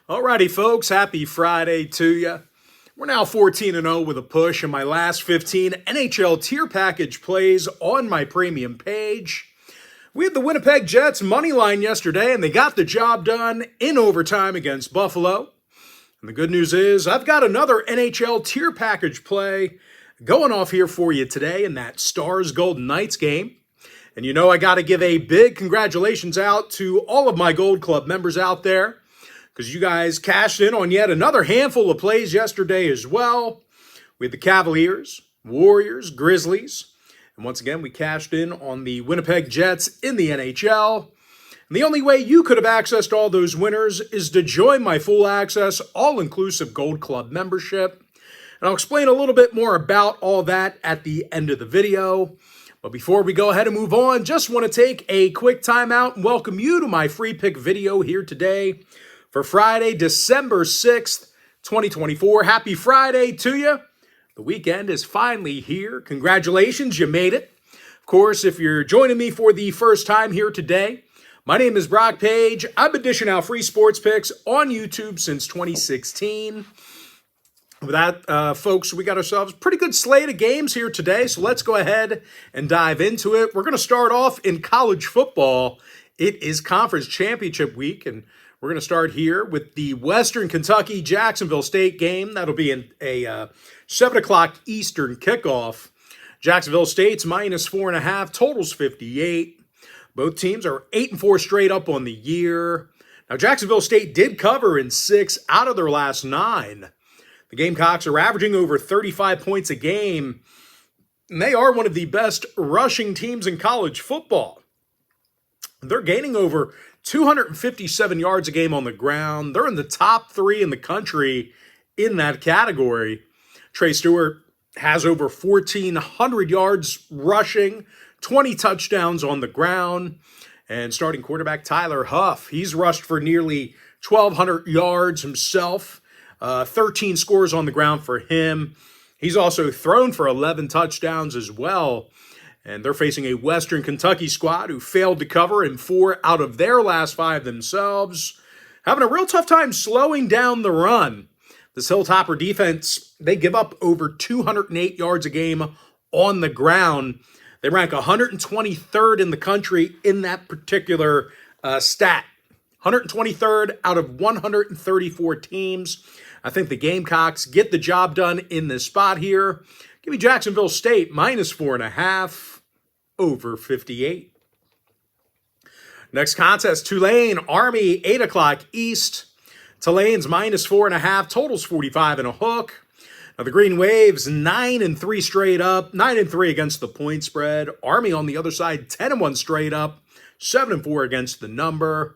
Alrighty, folks, happy Friday to you. We're now 14-0 with a push, and my last 15 NHL tier package plays on my premium page. We had the Winnipeg Jets money line yesterday, and they got the job done in overtime against Buffalo. And the good news is I've got another NHL tier package play going off here for you today in that Stars Golden Knights game. And you know I got to give a big congratulations out to all of my Gold Club members out there, because you guys cashed in on yet another handful of plays yesterday as well. We had the Cavaliers, Warriors, Grizzlies, and once again we cashed in on the Winnipeg Jets in the NHL. And the only way you could have accessed all those winners is to join my full access, all-inclusive Gold Club membership. And I'll explain a little bit more about all that at the end of the video. But before we go ahead and move on, just want to take a quick time out and welcome you to my free pick video here today for Friday, December 6th, 2024. Happy Friday to you. The weekend is finally here. Congratulations, you made it. Of course, if you're joining me for the first time here today, my name is Brock Page. I've been dishing out free sports picks on YouTube since 2016. With that, folks, we got ourselves a pretty good slate of games here today, so let's go ahead and dive into it. We're going to start off in college football. It is Conference Championship week, and we're going to start here with the Western Kentucky Jacksonville State game. That'll be a 7 o'clock Eastern kickoff. Jacksonville State's -4.5, totals 58. Both teams are 8-4 straight up on the year. Now, Jacksonville State did cover in 6 out of their last 9. The Gamecocks are averaging over 35 points a game, and they are one of the best rushing teams in college football. They're gaining over 257 yards a game on the ground. They're in the top 3 in the country in that category. Trey Stewart has over 1,400 yards rushing, 20 touchdowns on the ground. And starting quarterback Tyler Huff, he's rushed for nearly 1,200 yards himself. 13 scores on the ground for him. He's also thrown for 11 touchdowns as well. And they're facing a Western Kentucky squad who failed to cover in 4 out of their last 5 themselves. Having a real tough time slowing down the run. This Hilltopper defense, they give up over 208 yards a game on the ground. They rank 123rd in the country in that particular stat. 123rd out of 134 teams. I think the Gamecocks get the job done in this spot here. Give me Jacksonville State -4.5, over 58. Next contest, Tulane-Army, 8 o'clock East. Tulane's -4.5, totals 45 and a hook. Now the Green Waves, 9-3 straight up, 9-3 against the point spread. Army on the other side, 10-1 straight up, 7-4 against the number.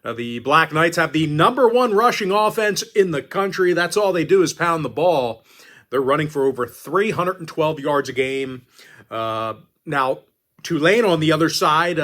Now, the Black Knights have the #1 rushing offense in the country. That's all they do is pound the ball. They're running for over 312 yards a game. Now, Tulane on the other side,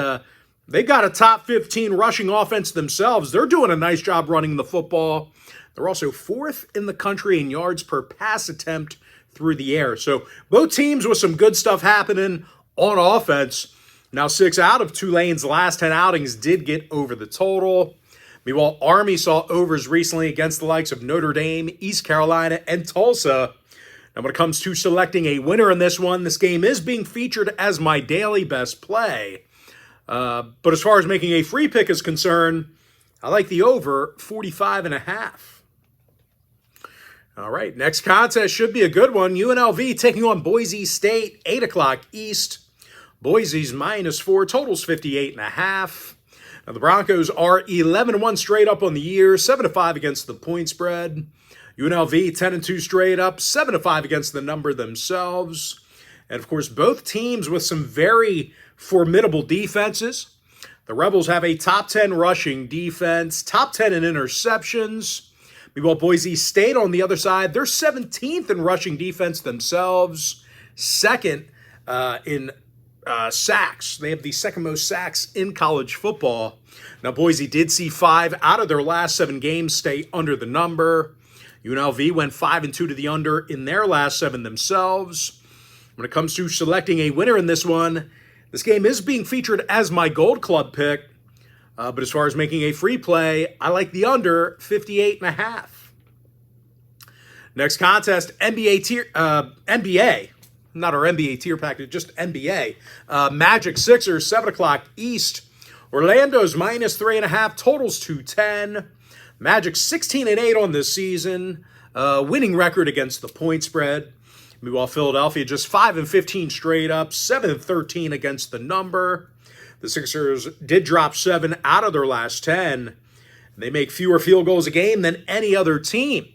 they've got a top 15 rushing offense themselves. They're doing a nice job running the football. They're also 4th in the country in yards per pass attempt through the air. So both teams with some good stuff happening on offense. Now, 6 out of Tulane's last 10 outings did get over the total. Meanwhile, Army saw overs recently against the likes of Notre Dame, East Carolina, and Tulsa. Now, when it comes to selecting a winner in this one, this game is being featured as my daily best play. But as far as making a free pick is concerned, I like the over 45.5. All right, next contest should be a good one. UNLV taking on Boise State, 8 o'clock East. Boise's -4, totals 58.5. Now the Broncos are 11-1 straight up on the year, 7-5 against the point spread. UNLV 10-2 straight up, 7-5 against the number themselves. And of course, both teams with some very formidable defenses. The Rebels have a top 10 rushing defense, top 10 in interceptions. Meanwhile, Boise State on the other side, they're 17th in rushing defense themselves, 2nd in sacks. They have the 2nd most sacks in college football. Now, Boise did see 5 out of their last 7 games stay under the number. UNLV went 5-2 to the under in their last 7 themselves. When it comes to selecting a winner in this one, this game is being featured as my Gold Club pick. But as far as making a free play, I like the under 58.5. Next contest, NBA, not our NBA tier package, just NBA. Magic Sixers, 7 o'clock East. Orlando's -3.5, totals 210. Magic 16-8 on this season, winning record against the point spread. Meanwhile, Philadelphia just 5-15 straight up, 7-13 against the number. The Sixers did drop 7 out of their last 10. They make fewer field goals a game than any other team.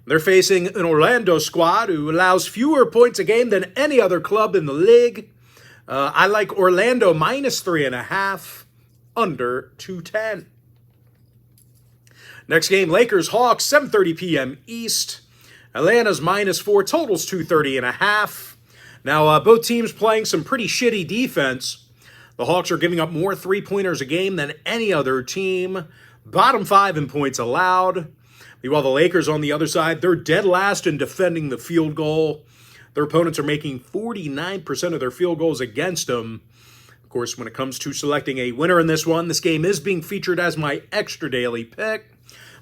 They're facing an Orlando squad who allows fewer points a game than any other club in the league. I like Orlando -3.5, under 210. Next game, Lakers-Hawks, 7:30 p.m. East. Atlanta's -4, totals 230.5. Now, both teams playing some pretty shitty defense. The Hawks are giving up more three-pointers a game than any other team. Bottom 5 in points allowed. Meanwhile, the Lakers on the other side, they're dead last in defending the field goal. Their opponents are making 49% of their field goals against them. Of course, when it comes to selecting a winner in this one, this game is being featured as my extra daily pick.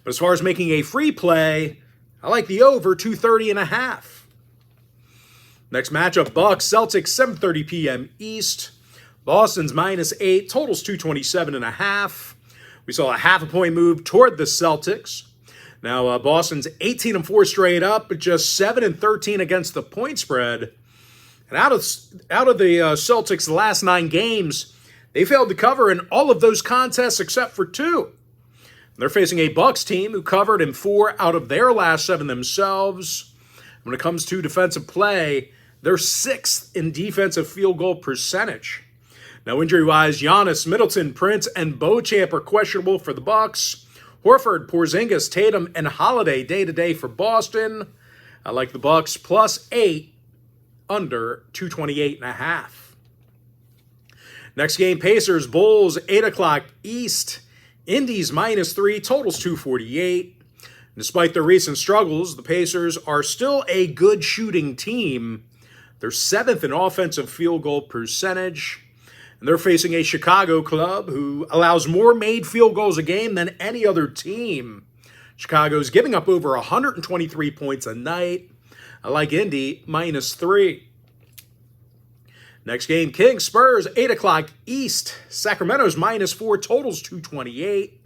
But as far as making a free play, I like the over 230.5. Next matchup, Bucks, Celtics, 7:30 p.m. East. Boston's -8, totals 227.5. We saw a half a point move toward the Celtics. Now, Boston's 18-4 straight up, but just 7-13 against the point spread. And out of the Celtics' last 9 games, they failed to cover in all of those contests except for 2. They're facing a Bucks team who covered in 4 out of their last 7 themselves. When it comes to defensive play, they're 6th in defensive field goal percentage. Now, injury-wise, Giannis, Middleton, Prince, and Beauchamp are questionable for the Bucks. Horford, Porzingis, Tatum, and Holiday day-to-day for Boston. I like the Bucks +8, under 228.5. Next game, Pacers, Bulls, 8 o'clock East. Indies -3, totals 248. Despite their recent struggles, the Pacers are still a good shooting team. They're 7th in offensive field goal percentage. And they're facing a Chicago club who allows more made field goals a game than any other team. Chicago's giving up over 123 points a night. I like Indy -3. Next game, Kings, Spurs, 8 o'clock East. Sacramento's -4, totals 228.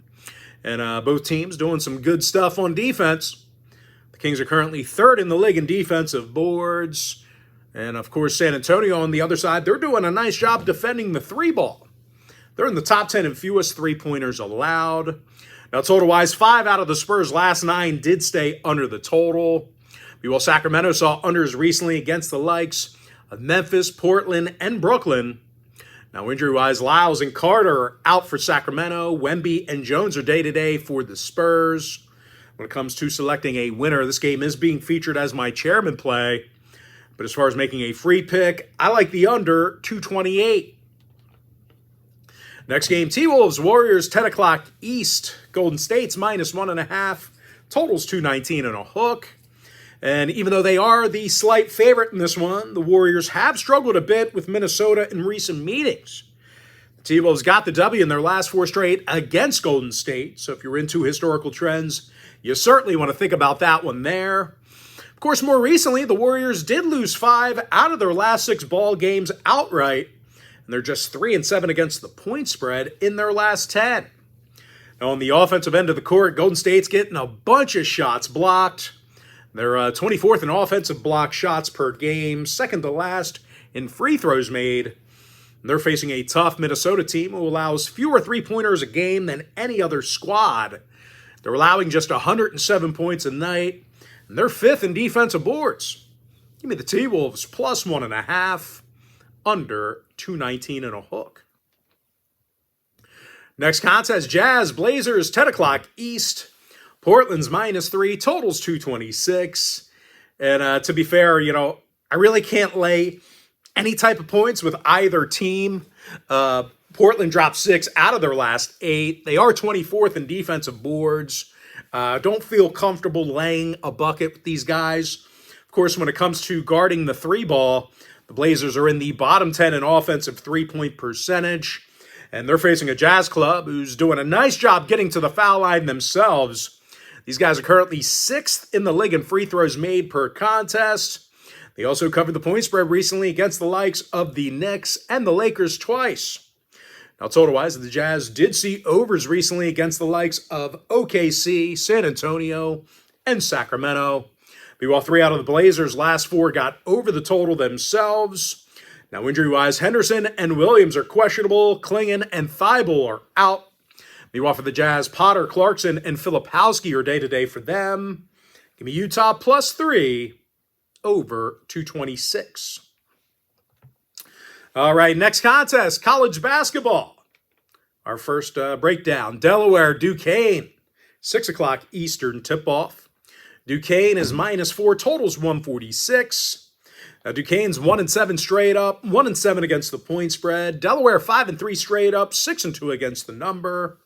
And both teams doing some good stuff on defense. The Kings are currently 3rd in the league in defensive boards. And, of course, San Antonio on the other side, they're doing a nice job defending the 3-ball. They're in the top 10 in fewest three-pointers allowed. Now, total-wise, 5 out of the Spurs' last 9 did stay under the total. Meanwhile, Sacramento saw unders recently against the likes of Memphis, Portland, and Brooklyn. Now, injury-wise, Lyles and Carter are out for Sacramento. Wemby and Jones are day-to-day for the Spurs. When it comes to selecting a winner, this game is being featured as my chairman play. But as far as making a free pick, I like the under 228. Next game, T-Wolves, Warriors, 10 o'clock East. Golden State's -1.5. Totals 219 and a hook. And even though they are the slight favorite in this one, the Warriors have struggled a bit with Minnesota in recent meetings. The T-Wolves got the W in their last 4 straight against Golden State. So if you're into historical trends, you certainly want to think about that one there. Of course, more recently, the Warriors did lose 5 out of their last 6 ball games outright, and they're just 3-7 against the point spread in their last 10. Now, on the offensive end of the court, Golden State's getting a bunch of shots blocked. They're 24th in offensive block shots per game, 2nd to last in free throws made. And they're facing a tough Minnesota team who allows fewer three-pointers a game than any other squad. They're allowing just 107 points a night. And they're 5th in defensive boards. Give me the T-Wolves +1.5, under 219 and a hook. Next contest, Jazz, Blazers, 10 o'clock East. Portland's -3, totals 226. And to be fair, I really can't lay any type of points with either team. Portland dropped 6 out of their last 8. They are 24th in defensive boards. Don't feel comfortable laying a bucket with these guys. Of course, when it comes to guarding the 3-ball, the Blazers are in the bottom 10 in offensive 3-point percentage. And they're facing a Jazz club who's doing a nice job getting to the foul line themselves. These guys are currently 6th in the league in free throws made per contest. They also covered the point spread recently against the likes of the Knicks and the Lakers twice. Now, total-wise, the Jazz did see overs recently against the likes of OKC, San Antonio, and Sacramento. While 3 out of the Blazers' last 4 got over the total themselves. Now, injury-wise, Henderson and Williams are questionable. Klingon and Thibault are out. Meanwhile, for the Jazz, Potter, Clarkson, and Filipowski are day-to-day for them. Give me Utah +3 over 226. All right, next contest, college basketball. Our first breakdown, Delaware, Duquesne, 6 o'clock Eastern tip-off. Duquesne is -4, totals 146. Now, Duquesne's 1-7 straight up, 1-7 against the point spread. Delaware 5-3 straight up, 6-2 against the number.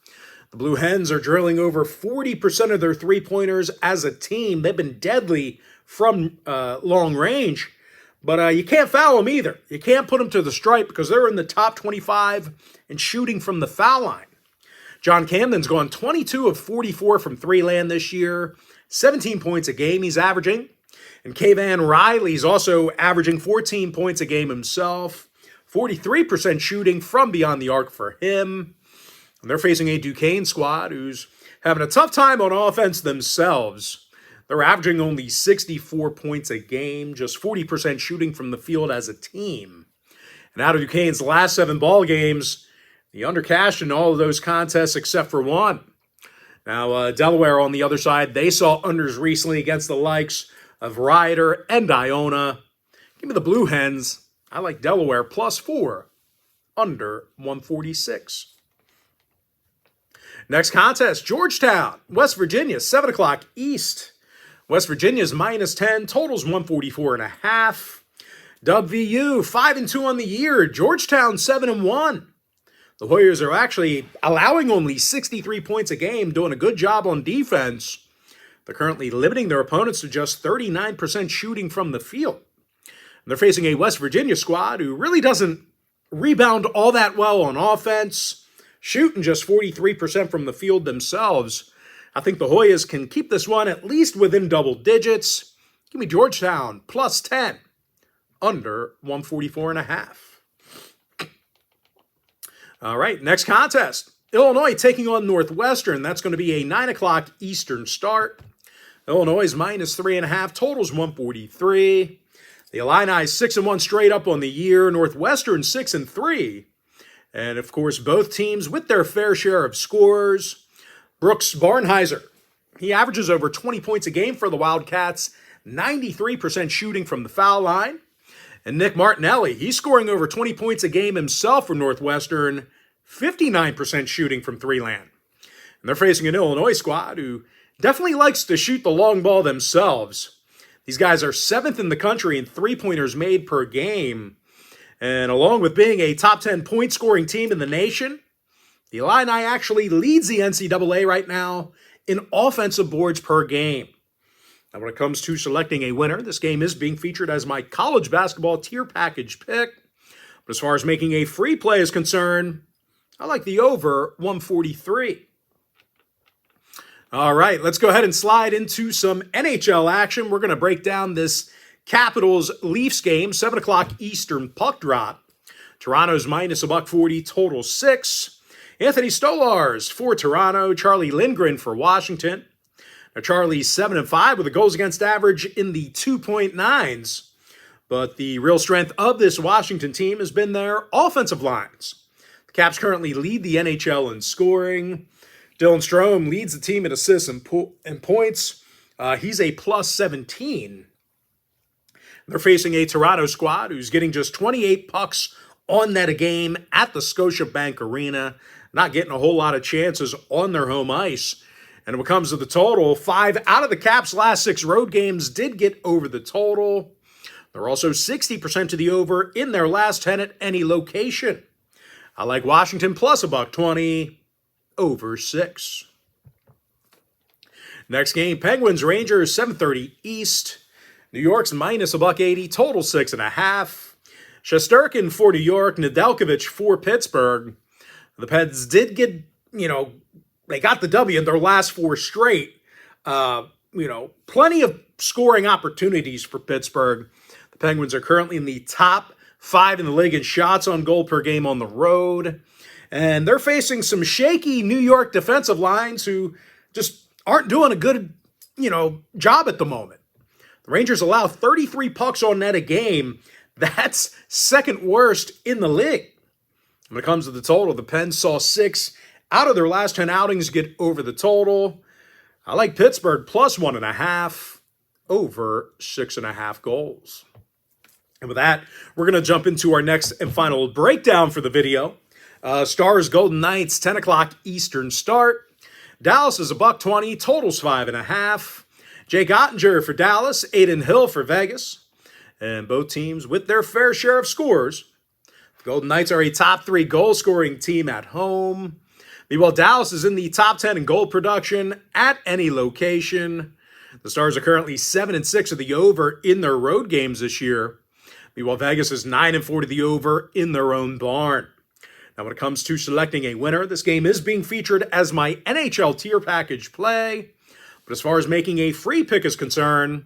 The Blue Hens are drilling over 40% of their three-pointers as a team. They've been deadly from long range, but you can't foul them either. You can't put them to the stripe because they're in the top 25 and shooting from the foul line. John Camden's gone 22 of 44 from three-land this year, 17 points a game he's averaging. And Kayvan Riley's also averaging 14 points a game himself, 43% shooting from beyond the arc for him. And they're facing a Duquesne squad who's having a tough time on offense themselves. They're averaging only 64 points a game, just 40% shooting from the field as a team. And out of Duquesne's last 7 ball games, the undercashed in all of those contests except for one. Now, Delaware on the other side, they saw unders recently against the likes of Rider and Iona. Give me the Blue Hens. I like Delaware +4, under 146. Next contest, Georgetown, West Virginia, 7 o'clock East. West Virginia's -10, totals 144.5. WVU, 5-2 on the year. Georgetown, 7-1. The Hoyas are actually allowing only 63 points a game, doing a good job on defense. They're currently limiting their opponents to just 39% shooting from the field. And they're facing a West Virginia squad who really doesn't rebound all that well on offense, shooting just 43% from the field themselves. I think the Hoyas can keep this one at least within double digits. Give me Georgetown +10, under 144.5. All right, next contest. Illinois taking on Northwestern. That's going to be a 9 o'clock Eastern start. Illinois is -3.5, totals 143. The Illini 6-1 straight up on the year. Northwestern 6-3. And of course, both teams with their fair share of scorers. Brooks Barnheiser, he averages over 20 points a game for the Wildcats, 93% shooting from the foul line. And Nick Martinelli, he's scoring over 20 points a game himself for Northwestern, 59% shooting from three-land. And they're facing an Illinois squad who definitely likes to shoot the long ball themselves. These guys are 7th in the country in three-pointers made per game. And along with being a top 10 point-scoring team in the nation, the Illini actually leads the NCAA right now in offensive boards per game. Now, when it comes to selecting a winner, this game is being featured as my college basketball tier package pick. But as far as making a free play is concerned, I like the over 143. All right, let's go ahead and slide into some NHL action. We're going to break down this Capitals-Leafs game, 7 o'clock Eastern puck drop. Toronto's -140, total 6. Anthony Stolarz for Toronto, Charlie Lindgren for Washington. Now, Charlie's 7-5 with a goals against average in the 2.9s. But the real strength of this Washington team has been their offensive lines. The Caps currently lead the NHL in scoring. Dylan Strome leads the team in assists and points. He's a +17. They're facing a Toronto squad who's getting just 28 pucks on net a game at the Scotiabank Arena, not getting a whole lot of chances on their home ice. And when it comes to the total, 5 out of the Caps' last 6 road games did get over the total. They're also 60% to the over in their last 10 at any location. I like Washington +120, over 6. Next game, Penguins Rangers, 7:30 East. New York's -180, total 6.5. Shesterkin for New York, Nedeljkovic for Pittsburgh. The Pens did get, they got the W in their last 4 straight. Plenty of scoring opportunities for Pittsburgh. The Penguins are currently in the top 5 in the league in shots on goal per game on the road. And they're facing some shaky New York defensive lines who just aren't doing a good, job at the moment. The Rangers allow 33 pucks on net a game. That's second worst in the league. When it comes to the total, the Pens saw 6 out of their last 10 outings get over the total. I like Pittsburgh plus 1.5 over 6.5 goals. And with that, we're going to jump into our next and final breakdown for the video. Stars Golden Knights, 10 o'clock Eastern start. Dallas is $1.20, totals 5.5. Jake Ottinger for Dallas, Aiden Hill for Vegas. And both teams with their fair share of scores. The Golden Knights are a top 3 goal-scoring team at home. Meanwhile, Dallas is in the top 10 in goal production at any location. The Stars are currently 7-6 of the over in their road games this year. Meanwhile, Vegas is 9-4 to the over in their own barn. Now, when it comes to selecting a winner, this game is being featured as my NHL tier package play. But as far as making a free pick is concerned,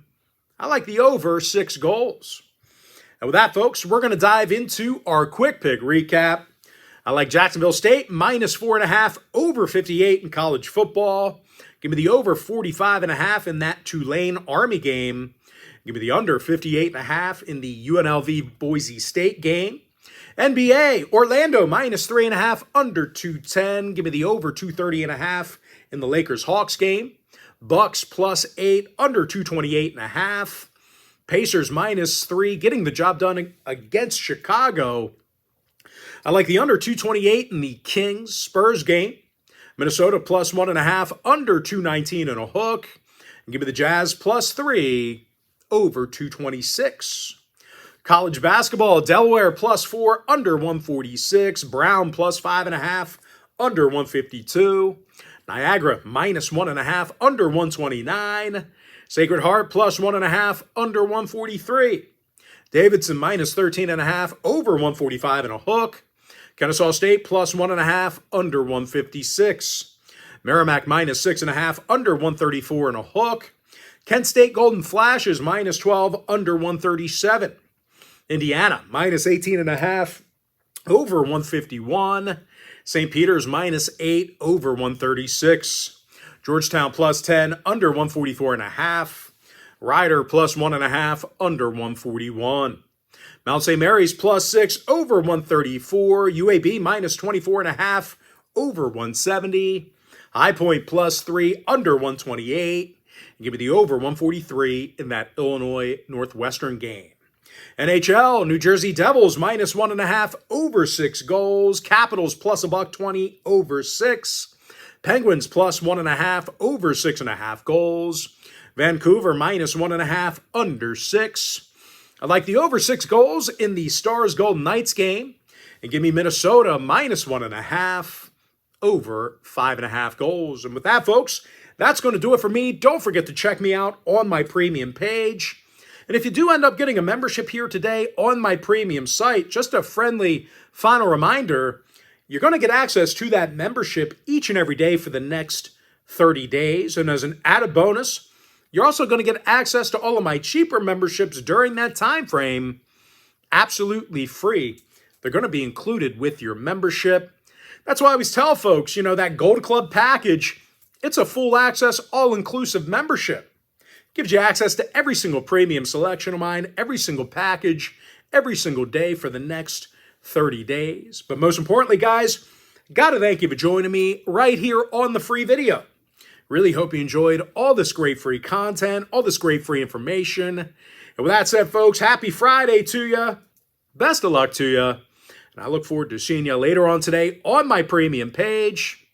I like the over 6 goals. And with that, folks, we're going to dive into our quick pick recap. I like Jacksonville State minus 4.5 over 58 in college football. Give me the over 45.5 in that TULN-ARMY game. Give me the under 58.5 in the UNLV-BOISE State game. NBA, Orlando minus 3.5 under 210. Give me the over 230.5 in the Lakers-Hawks game. Bucks plus 8 under 228.5. Pacers minus 3 getting the job done against Chicago. I like the under 228 in the Kings-Spurs game. Minnesota plus 1.5 under 219 and a hook. And give me the Jazz plus 3 over 226. College basketball, Delaware plus 4 under 146. Brown plus 5.5 under 152. Niagara minus 1.5 under 129. Sacred Heart plus 1.5 under 143. Davidson minus 13.5 over 145 and a hook. Kennesaw State plus 1.5 under 156. Merrimack minus 6.5 under 134 and a hook. Kent State Golden Flashes minus 12 under 137. Indiana minus 18.5 over 151. St. Peter's minus 8 over 136. Georgetown plus 10 under 144.5. Rider plus 1.5 under 141. Mount St. Mary's plus 6 over 134. UAB minus 24.5 over 170. High Point plus 3 under 128. And give me the over 143 in that Illinois Northwestern game. NHL, New Jersey Devils minus 1.5 over 6 goals. Capitals plus $1.20 over 6. Penguins plus 1.5 over 6.5 goals. Vancouver minus 1.5 under 6. I like the over 6 goals in the Stars Golden Knights game. And give me Minnesota minus 1.5 over 5.5 goals. And with that, folks, that's going to do it for me. Don't forget to check me out on my premium page. And if you do end up getting a membership here today on my premium site, just a friendly final reminder, you're going to get access to that membership each and every day for the next 30 days. And as an added bonus, you're also going to get access to all of my cheaper memberships during that time frame, absolutely free. They're going to be included with your membership. That's why I always tell folks, that Gold Club package, it's a full access, all-inclusive membership. Gives you access to every single premium selection of mine, every single package, every single day for the next 30 days. But most importantly, guys, got to thank you for joining me right here on the free video. Really hope you enjoyed all this great free content, all this great free information. And with that said, folks, happy Friday to you. Best of luck to you. And I look forward to seeing you later on today on my premium page.